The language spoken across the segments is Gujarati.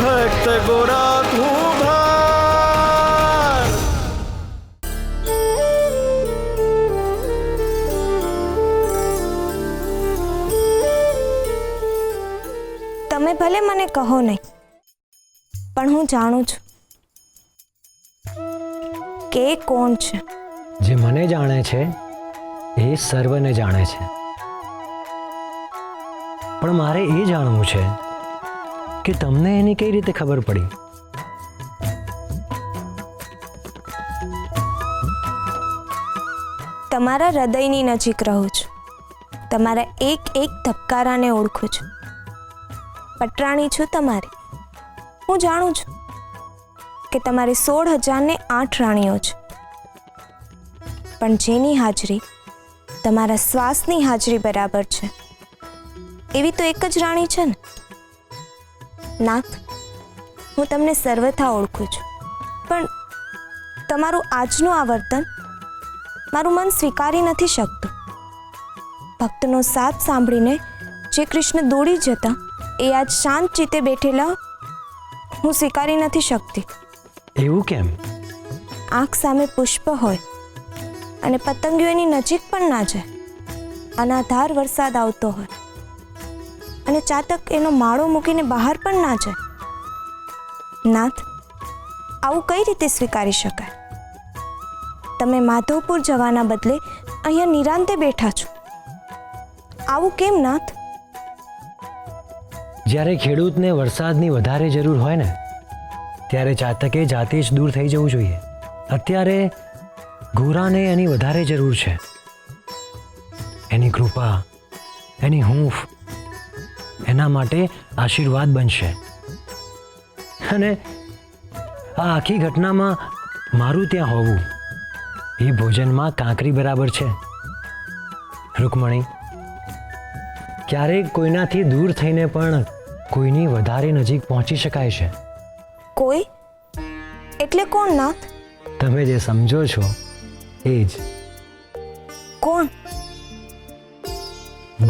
ભક્ત ગોરા તું ભાર. તમે ભલે મને કહો નહીં, પણ હું જાણું છું કે એ કોણ છે. જે મને જાણે છે એ સર્વને જાણે છે, પણ મારે એ જાણવું છે કે તમને એની કઈ રીતે ખબર પડી? તમારા હૃદયની નજીક રહું છું, તમારા એક એક ધબકારાને ઓળખું છું. પટરાણી છું તમારી. હું જાણું છું કે તમારી 16,008 રાણીઓ છે, પણ જેની હાજરી તમારા શ્વાસની હાજરી બરાબર છે એવી તો એક જ રાણી છે ને. નાથ, હું તમને સર્વથા ઓળખું છું, પણ તમારું આજનું આ વર્તન મારું મન સ્વીકારી નથી શકતું. ભક્તનો સાથ સાંભળીને જે કૃષ્ણ દોડી જતા એ આજ શાંત ચિત્તે બેઠેલા હું સ્વીકારી નથી શકતી. એવું કેમ? આંખ સામે પુષ્પ હોય અને પતંગીઓ એની નજીક પણ ના જાય, અનાધાર વરસાદ આવતો હોય અને ચાતક એનો માળો મૂકીને બહાર પણ ના જાય. નાથ, આવું કઈ રીતે સ્વીકારી શકાય? તમે માધવપુર જવાના બદલે અહીંયા નિરાંતે બેઠા છો. આવું કેમ નાથ? જ્યારે ખેડૂતને વરસાદની વધારે જરૂર હોય ને ત્યારે ચાતકે જાતે જ દૂર થઈ જવું જોઈએ. અત્યારે ગોરાને એની વધારે જરૂર છે. એની કૃપા, એની હૂંફ એના માટે આશીર્વાદ બનશે. અને આ આખી ઘટનામાં મારું ત્યાં હોવું એ ભોજનમાં કાંકરી બરાબર છે. રૂકમણી, ક્યારેક કોઈનાથી દૂર થઈને પણ કોઈની વધારે નજીક પહોંચી શકાય છે. કોઈ એટલે કોણ નાથ? તમે જે સમજો છો એ જ. કોણ?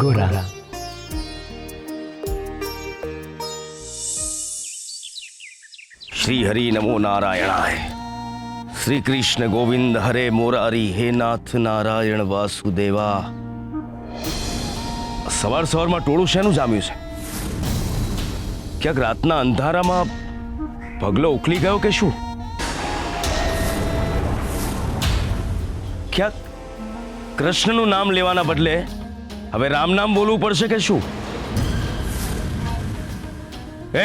ગોરા. શ્રી હરિ નમો નારાયણાય. શ્રી કૃષ્ણ ગોવિંદ હરે મોરારી, હે નાથ નારાયણ વાસુદેવા. સવાર સવારમાં ટોળું શેનું જામ્યું છે? ક્યાંક રાતના અંધારામાં પગલો ઉકલી ગયો કે શું? ક્યાંક કૃષ્ણનું નામ લેવાના બદલે હવે રામ નામ બોલવું પડશે કે શું?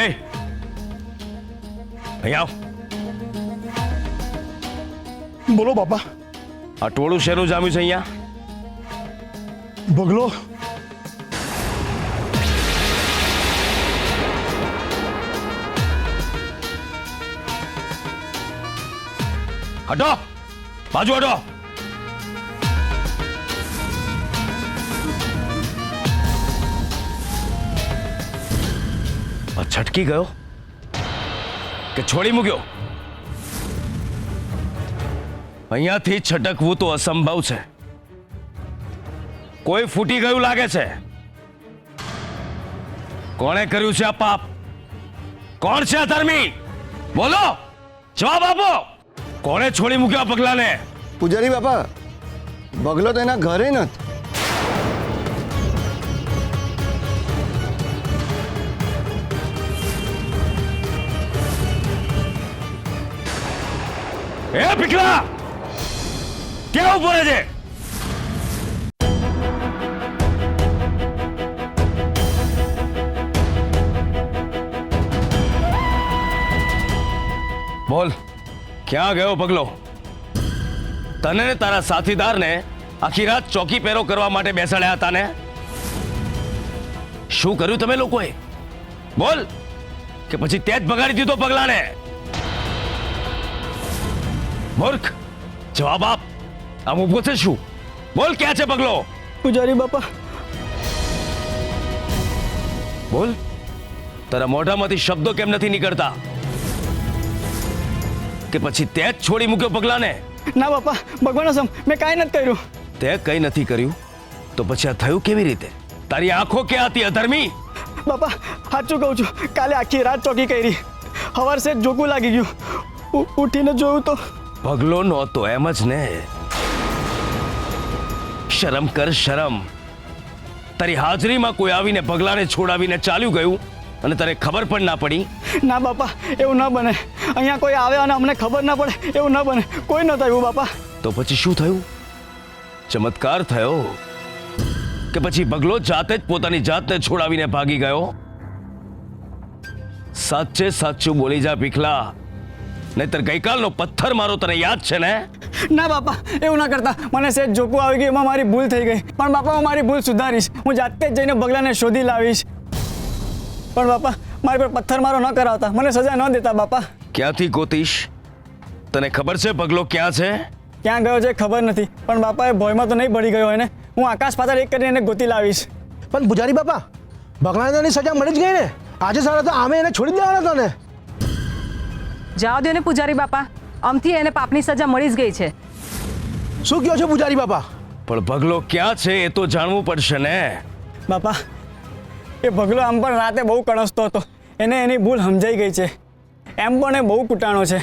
એ અહીંયા આવ. બોલો બાપા. આ ટોળું શેનું જામ્યું છે અહીંયા? બગલો. હટો, બાજુ હટો. છટકી ગયો કે છોડી મૂક્યો? અહીંયાથી છટકવું તો અસંભવ છે. કોઈ ફૂટી ગયું લાગે છે. કોણે કર્યું છે આ પાપ? કોણ છે અધર્મી? બોલો, જવાબ આપો. કોણે છોડી મૂક્યો આ પગલાને? પૂજારી બાપા, બગલો તો એના ઘરે નથી. એ ભીખલા, ક્યાં ઉભો રહે છે? બોલ, ક્યાં ગયો પગલો? તને ને તારા સાથીદારને આખી રાત ચોકી પહેરો કરવા માટે બેસાડ્યા હતા ને? શું કર્યું તમે લોકોએ? બોલ, કે પછી તે જ ભગાડી દીધો પગલાને? મૂર્ખ, જવાબ આપ. આમ ઉભો છે શું? બોલ, ક્યાં છે પગલો? પૂજારી બાપા. બોલ, તારા મોઢામાંથી શબ્દો કેમ નથી નીકળતા? કે પછી તે જ છોડી મૂક્યો પગલાને? ના બાપા, ભગવાન સમ મેં કાંઈ નથી કર્યું. તે કંઈ નથી કર્યું તો પછી આ થયું કેવી રીતે? તારી આંખો ક્યાં હતી અધર્મી? બાપા સાચું કહું છું, કાલે આખી રાત ચોકી કરી. હવાર સેજ જોકું લાગી ગયું. ઉઠીને જોયું તો પગલો નહોતો એમ જ ને. શરમ કર શરમ. તારી હાજરીમાં કોઈ આવીને પગલાને છોડાવીને ચાલ્યું ગયું અને તને ખબર પણ ના પડી. ના બાપા, એવું ન બને. અહીંયા કોઈ આવે અને અમને ખબર ના પડે, એવું ન બને. કોઈ નહોતું આવ્યું બાપા. તો પછી શું થયું? ચમત્કાર થયો કે પછી પગલો જાતે જ પોતાની જાતને છોડાવીને ભાગી ગયો? સાચે સાચું બોલી જા ભીખલા, નહીતર ગઈકાલનો પથ્થર મારો તને યાદ છે ને? ના બાપા, એવું ના કરતા. મને સેજ જોકું આવી ગયું, એમાં મારી ભૂલ થઈ ગઈ. પણ બાપા, હું મારી ભૂલ સુધારીશ. હું જાતે જ જઈને બગલાને શોધી લાવીશ. પણ બાપા, મારી પર પથ્થર મારો ન કરાવતા, મને સજા ન દેતા બાપા. ક્યાંથી ગોતીશ? તને ખબર છે પગલો ક્યાં છે? ક્યાં ગયો છે ખબર નથી, પણ બાપા એ ભોયમાં તો નહીં પડી ગયો એને. હું આકાશ પાતાળ એક કરીને એને ગોતી લાવીશ. પણ પૂજારી બાપા, બગલાને તો એની સજા મળી જ ગઈ ને. આજે સારા તો આમે એને છોડી દેવાનો હતો ને. જાઓ દો ને પૂજારી બાપા, આમથી એને પાપની સજા મળી જ ગઈ છે. શું કહો છો પૂજારી બાપા? પણ પગલો ક્યાં છે એ તો જાણવું પડશે ને. બાપા, એ ભગલો આમ પણ રાતે બહુ કણસતો હતો. એને એની ભૂલ સમજાઈ ગઈ છે. એમ પણ એ બહુ કૂટાણો છે.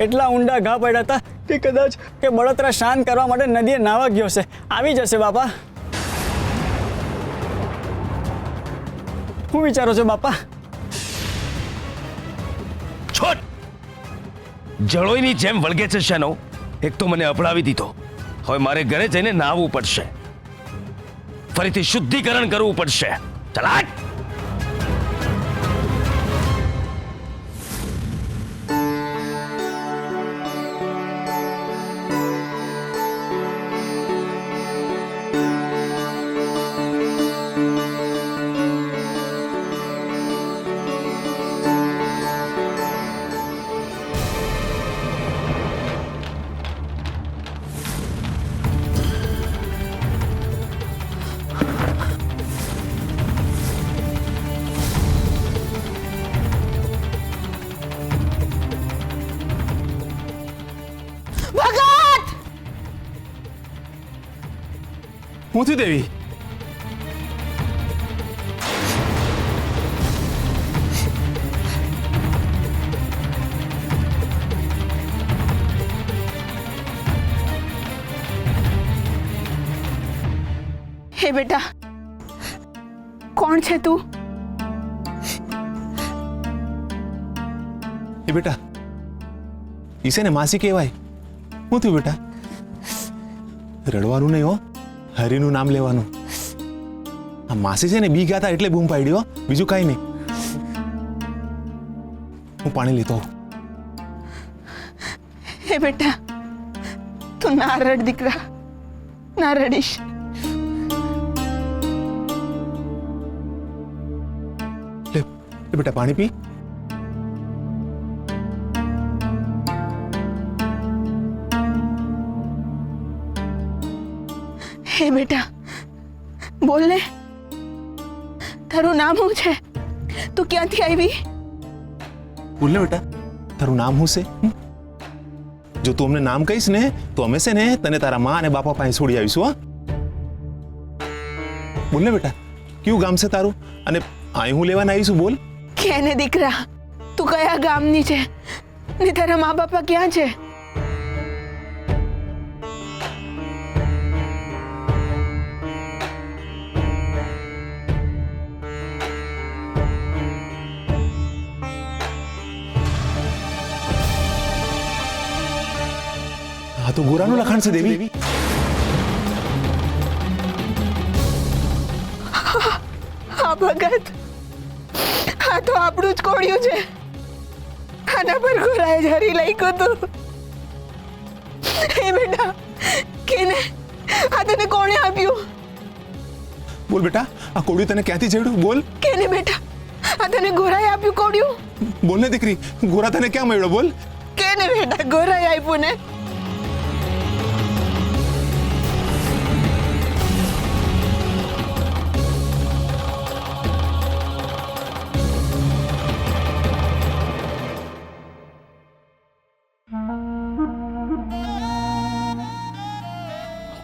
એટલા ઊંડા ઘા પડ્યા હતા કે કદાચ કે બળતરા શાંત કરવા માટે નદીએ નાવા ગયો છે. આવી જશે બાપા. શું વિચારો છો બાપા? છોડ! જળોઈની જેમ વળગે છે શેનો? એક તો મને અપડાવી દીધો, હવે મારે ઘરે જઈને નાહવું પડશે, ફરીથી શુદ્ધિકરણ કરવું પડશે. ચલાટ! હું થયું દેવી? હે બેટા, કોણ છે તું? એ બેટા, ઈસે ને માસી કહેવાય. હું થયું બેટા? રડવાનું નહીં હો, હરીનું નામ લેવાનું. આ માસી છે ને બી ગયા હતા એટલે બૂમ પાડી હો, બીજું કાંઈ નહીં. હું પાણી લેતો હોઉં. હે બેટા, તું ના રડ દીકરા, ના રડીશ. લે બેટા પાણી પી. હે બેટા, બોલ ને, તારું નામ શું છે? તું ક્યાંથી આવી? બોલ ને બેટા, તારું નામ શું છે? જો તું અમને નામ કહીશ ને તો અમે છે ને તને તારા માં અને બાપા પાસે છોડી આવીશું. હા, બોલ ને બેટા, કયું ગામ છે તારું અને અહીં હું લેવાના આવીશું? બોલ કે ને દીકરા, તું કયા ગામની છે ને તારા મા બાપા ક્યાં છે? આ તો ગોરાનું લખાણ છે દેવી. હા ભગત, આ તો આપણું જ કોળિયું છે. આના પર ગોરાએ ઝરી લખ્યું હતું. હે બેટા, કેને આ તને કોણે આપ્યું? બોલ બેટા, આ કોળિયું તને ક્યાંથી જડ્યું? બોલ કેને બેટા, આ તને ગોરાએ આપ્યું કોળિયું? બોલ ને દીકરી, ગોરા તને ક્યાં મળ્યો? બોલ કેને બેટા, ગોરાએ આપ્યું ને?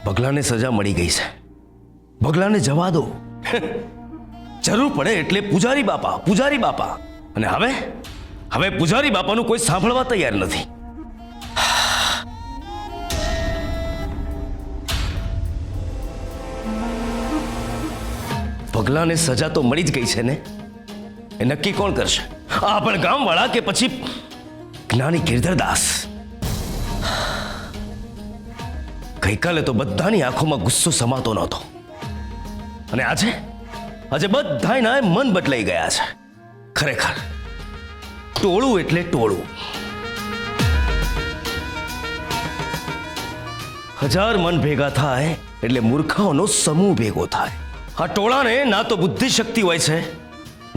પગલાને સજા મળી ગઈ છે, પગલાને જવા દો. જરૂર પડે એટલે પૂજારી બાપા, પૂજારી બાપા. અને હવે હવે પૂજારી બાપાનું કોઈ સાંભળવા તૈયાર નથી. પગલાને સજા તો મળી જ ગઈ છે ને, એ નક્કી કોણ કરશે? આ પણ ગામવાળા કે પછી જ્ઞાની ગિરધરદાસ? ગઈકાલે તો બધાની આંખોમાં ગુસ્સો સમાતો નહોતો, અને આજે બધાના મન બદલાઈ ગયા છે. ખરેખર ટોળું એટલે ટોળું. 1000 મન ભેગા થાય એટલે મૂર્ખાઓનો સમૂહ ભેગો થાય. આ ટોળાને ના તો બુદ્ધિ શક્તિ હોય છે,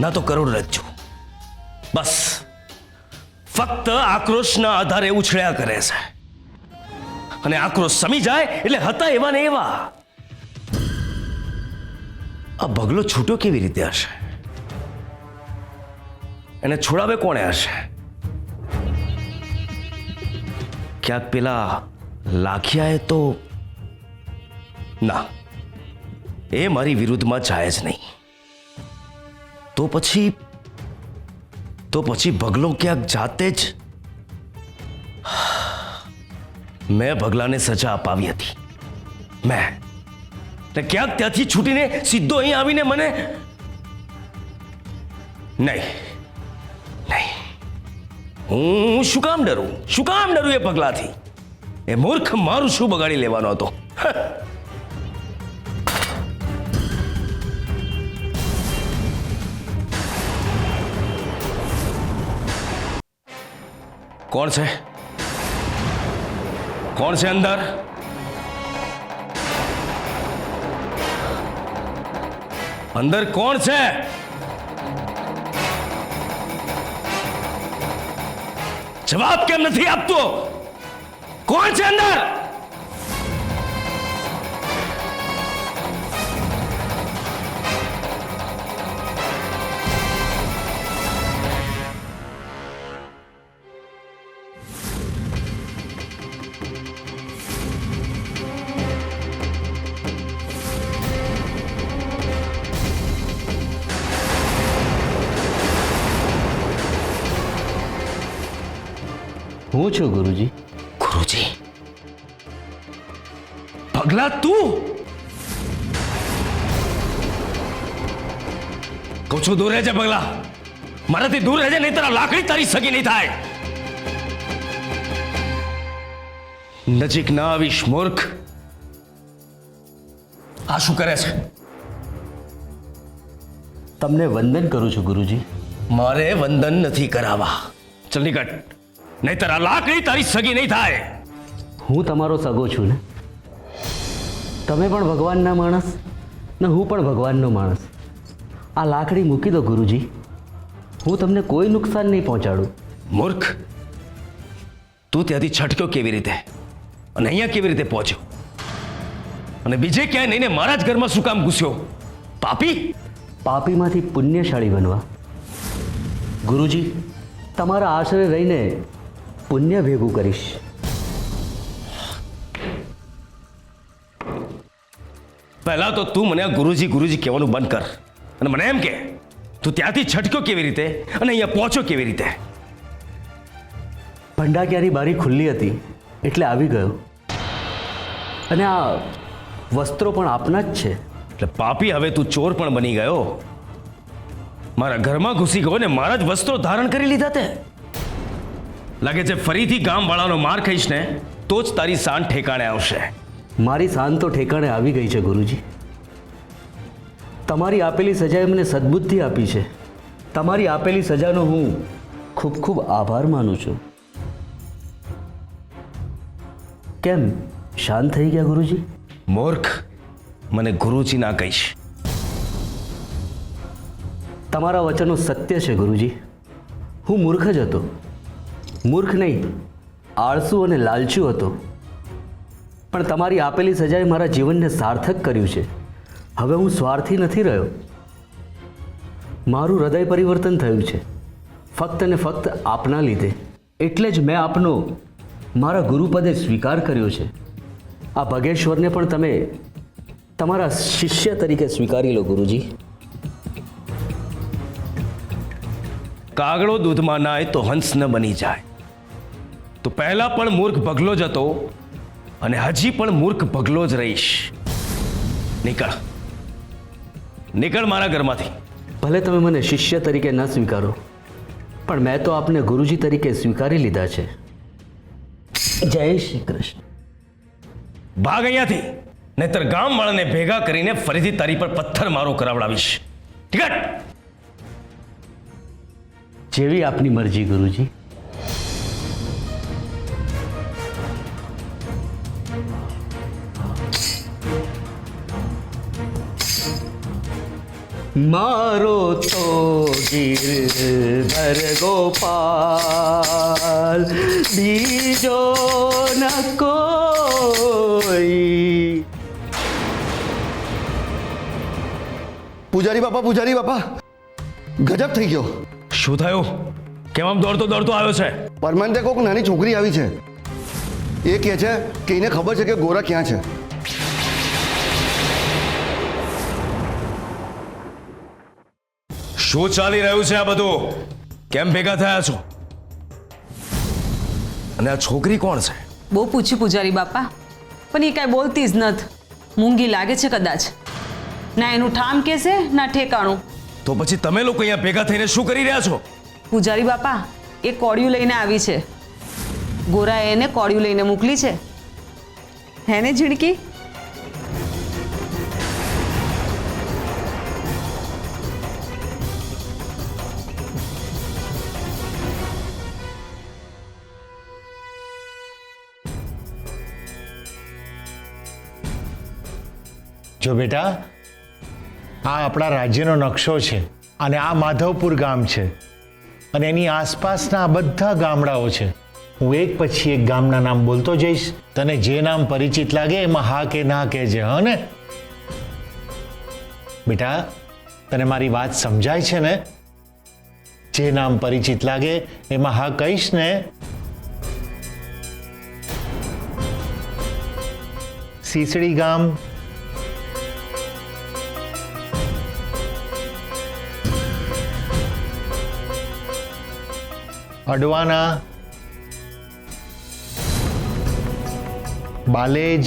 ના તો કરોડરજ્જુ. બસ ફક્ત આક્રોશના આધારે ઉછળ્યા કરે છે, અને આક્રોશ સમી જાય એટલે હતા એવા ને એવા. આ બગલો છૂટો કેવી રીતે હશે? એને છોડાવે કોણે હશે? ક્યાંક પેલા લાખિયાએ તો ના, એ મારી વિરુદ્ધમાં જાય જ નહીં. તો પછી બગલો ક્યાંક જાતે જ. મેં બગલાને સજા અપાવી હતી, મેં. ને ક્યાંક ત્યાંથી છૂટીને સીધો અહીં આવીને મને નહીં, હું શું કામ ડરું એ પગલાથી? એ મૂર્ખ મારું શું બગાડી લેવાનો હતો? કોણ છે અંદર? અંદર કોણ છે? જવાબ કેમ નથી આપતો? કોણ છે અંદર? હું છું ગુરુજી. ગુરુજી? પગલા તું? કહું છું દૂર રહેજે પગલા, મારાથી દૂર રહેજે, નહીં તારા લાકડી તારી સગી નહીં થાય. નજીક ના આવીશ મૂર્ખ. આ શું કરે છે? તમને વંદન કરું છું ગુરુજી. મારે વંદન નથી કરાવવા. ચલ નીકળ, નહીં તારા લાકડી તારી સગી નહીં થાય. હું તમારો સગો છું ને. તમે પણ ભગવાનના માણસ ને હું પણ ભગવાનનો માણસ. આ લાકડી મૂકી દો ગુરુજી, હું તમને કોઈ નુકસાન નહીં પહોંચાડું. મૂર્ખ, તું ત્યાંથી છટક્યો કેવી રીતે અને અહીંયા કેવી રીતે પહોંચ્યો? અને બીજે ક્યાંય નહીં ને મારા જ ઘરમાં શું કામ ઘૂસ્યો? પાપી! પાપીમાંથી પુણ્યશાળી બનવા. ગુરુજી, તમારા આશરે રહીને પુણ્ય ભેગું કરીશ. પહેલા તો તું મને ગુરુજી કહેવાનું બંધ કર, અને મને એમ કે તું ત્યાંથી છટક્યો કેવી રીતે અને અહીંયા પહોંચ્યો કેવી રીતે? ભંડાકીયાની બારી ખુલ્લી હતી એટલે આવી ગયો, અને આ વસ્ત્રો પણ આપના જ છે. એટલે પાપી, હવે તું ચોર પણ બની ગયો. મારા ઘરમાં ઘૂસી ગયો ને મારા જ વસ્ત્રો ધારણ કરી લીધા તે. લાગે છે ફરીથી ગામવાળાનો માર ખાઈશ ને તો જ તારી શાન ઠેકાણે આવશે. મારી શાન તો ઠેકાણે આવી ગઈ છે ગુરુજી. તમારી આપેલી સજાએ મને સદબુદ્ધિ આપી છે. તમારી આપેલી સજાનો હું ખૂબ ખૂબ આભાર માનું છું. કેમ શાંત થઈ ગયા ગુરુજી? મૂર્ખ, મને ગુરુજી ના કહીશ. તમારા વચનો સત્ય છે ગુરુજી. હું મૂર્ખ જ હતો. મૂર્ખ નહીં, આળસુ અને લાલચુ હતો. પણ તમારી આપેલી સજાએ મારા જીવનને સાર્થક કર્યું છે. હવે હું સ્વાર્થી નથી રહ્યો. મારું હૃદય પરિવર્તન થયું છે ફક્ત ને ફક્ત આપના લીધે. એટલે જ મેં આપનો મારા ગુરુપદે સ્વીકાર કર્યો છે. આ ભગેશ્વરને પણ તમે તમારા શિષ્ય તરીકે સ્વીકારી લો ગુરુજી. કાગડો દૂધમાં નાય તો હંસ ન બની જાય. તો પહેલા પણ મૂર્ખ ભગલો જ હતો અને હજી પણ મૂર્ખ ભગલો જ રહીશ. નીકળ, નીકળ મારા ઘરમાંથી. ભલે તમે મને શિષ્ય તરીકે ન સ્વીકારો, પણ મેં તો આપને ગુરુજી તરીકે સ્વીકારી લીધા છે. જય શ્રી કૃષ્ણ. ભાગ અહીંયાથી, નહીતર ગામ વાળાને ભેગા કરીને ફરીથી તારી પર પથ્થર મારો કરાવડાવીશ. ઠીક? જેવી આપની મરજી ગુરુજી. મારો તો ગિરધર ગોપાલ, બીજો ન કોઈ. પૂજારી બાપા ગજબ થઈ ગયો. શું થયું? કેમ આમ દોડતો દોડતો આવ્યો છે? પરમાનંદે કોઈક નાની છોકરી આવી છે. એ કહે છે કે એને ખબર છે કે ગોરા ક્યાં છે. શું ચાલી રહ્યું છે આ બધું? કેમ ભેગા થયા છો? અને આ છોકરી કોણ છે? બહુ પૂછ્યું પૂજારી બાપા, પણ એ કાંઈ બોલતી જ નથી. મૂંગી લાગે છે કદાચ. ના એનું ઠામ કહેશે ના ઠેકાણું. તો પછી તમે લોકો અહીંયા ભેગા થઈને શું કરી રહ્યા છો? પૂજારી બાપા, એ કોળિયું લઈને આવી છે. ગોરાએ એને કોળિયું લઈને મોકલી છે. હે ને ઝીણકી? જો બેટા, આ આપણા રાજ્યનો નકશો છે અને આ માધવપુર ગામ છે અને એની આસપાસના આ બધા ગામડાઓ છે. હું એક પછી એક ગામના નામ બોલતો જઈશ. તને જે નામ પરિચિત લાગે એમાં હા કે ના કહેજે. હા ને બેટા? તને મારી વાત સમજાય છે ને? જે નામ પરિચિત લાગે એમાં હા કહીશ ને? સીસડી ગામ, અડવાના, બાલેજ,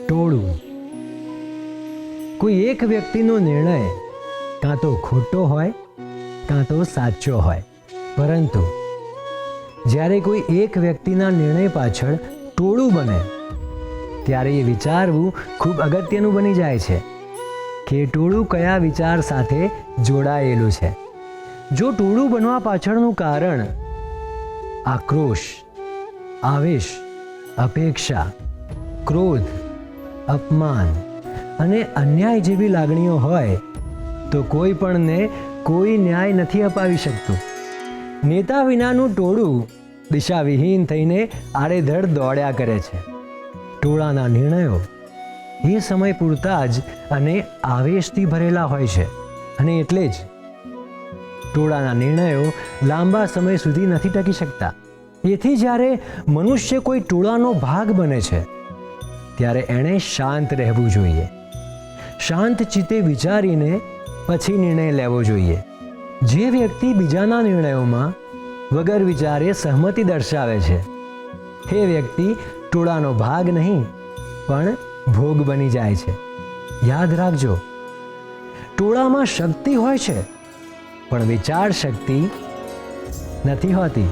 ટોળું. કોઈ એક વ્યક્તિનો નિર્ણય કાં તો ખોટો હોય કાં તો સાચો હોય, પરંતુ જ્યારે કોઈ એક વ્યક્તિના નિર્ણય પાછળ ટોળું બને ત્યારે એ વિચારવું ખૂબ અગત્યનું બની જાય છે કે ટોળું કયા વિચાર સાથે જોડાયેલું છે. જો ટોળું બનવા પાછળનું કારણ આક્રોશ, આવેશ, અપેક્ષા, ક્રોધ, અપમાન અને અન્યાય જેવી લાગણીઓ હોય તો કોઈ પણને કોઈ ન્યાય નથી અપાવી શકતું. નેતા વિનાનું ટોળું દિશાવિહીન થઈને આડેધડ દોડ્યા કરે છે. ટોળાના નિર્ણયો એ સમય પૂરતા જ અને આવેશથી ભરેલા હોય છે અને એટલે જ ટોળાના નિર્ણયો લાંબા સમય સુધી નથી ટકી શકતા. એથી જ્યારે મનુષ્ય કોઈ ટોળાનો ભાગ બને છે ત્યારે એણે શાંત રહેવું જોઈએ. શાંત ચિત્તે વિચારીને પછી નિર્ણય લેવો જોઈએ. જે વ્યક્તિ બીજાના નિર્ણયોમાં વગર વિચારે સહમતિ દર્શાવે છે એ વ્યક્તિ ટોળાનો ભાગ નહીં પણ ભોગ બની જાય છે. યાદ રાખજો, ટોળામાં શક્તિ હોય છે પણ વિચાર શક્તિ નથી હોતી.